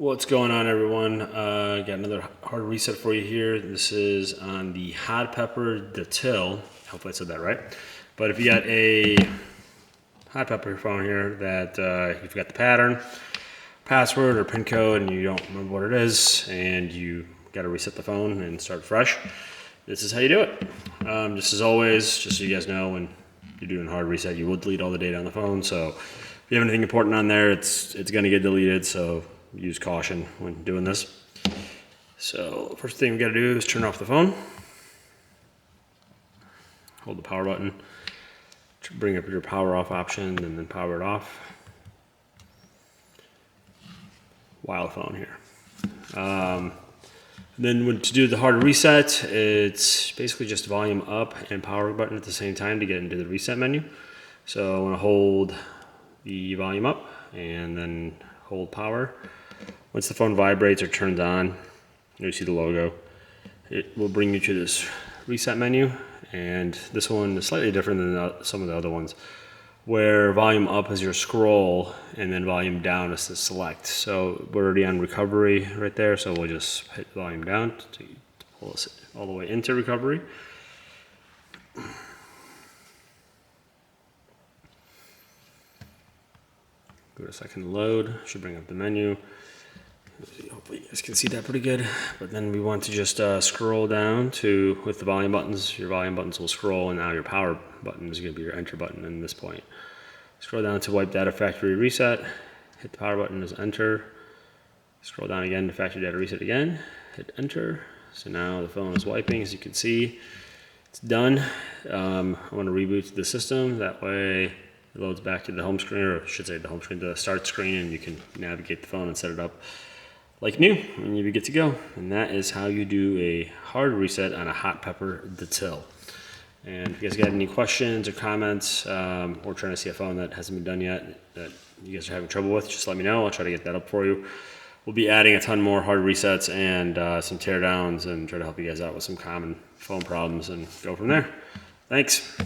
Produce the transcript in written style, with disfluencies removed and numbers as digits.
What's going on, everyone? Got another hard reset for you here. This is on the Hot Pepper Datil. Hopefully I said that right. But if you got a Hot Pepper phone here that you forgot the pattern, password, or PIN code, and you don't remember what it is, and you got to reset the phone and start fresh, this is how you do it. Just as always, just so you guys know, when you're doing hard reset, you will delete all the data on the phone. So if you have anything important on there, it's going to get deleted. So use caution when doing this. So first thing we got to do is turn off the phone. Hold the power button. Bring up your power off option and then power it off. While the phone here. Then to do the hard reset, it's basically just volume up and power button at the same time to get into the reset menu. So I want to hold the volume up and then hold power. Once the phone vibrates or turns on, you see the logo. It will bring you to this reset menu, and this one is slightly different than some of the other ones, where volume up is your scroll and then volume down is the select. So we're already on recovery right there, so we'll just hit volume down to pull us all the way into recovery. Give it a second to load. Should bring up the menu. Hopefully you guys can see that pretty good. But then we want to just scroll down to, with the volume buttons, your volume buttons will scroll, and now your power button is going to be your enter button in this point. Scroll down to wipe data factory reset. Hit the power button as enter. Scroll down again to factory data reset again. Hit enter. So now the phone is wiping, as you can see. It's done. I want to reboot the system. That way it loads back to the home screen, or I should say the home screen, the start screen, and you can navigate the phone and set it up like new, and you'll be good to go. And that is how you do a hard reset on a Hot Pepper Datil. And if you guys got any questions or comments, or trying to see a phone that hasn't been done yet that you guys are having trouble with, just let me know. I'll try to get that up for you. We'll be adding a ton more hard resets and some teardowns, and try to help you guys out with some common phone problems and go from there. Thanks.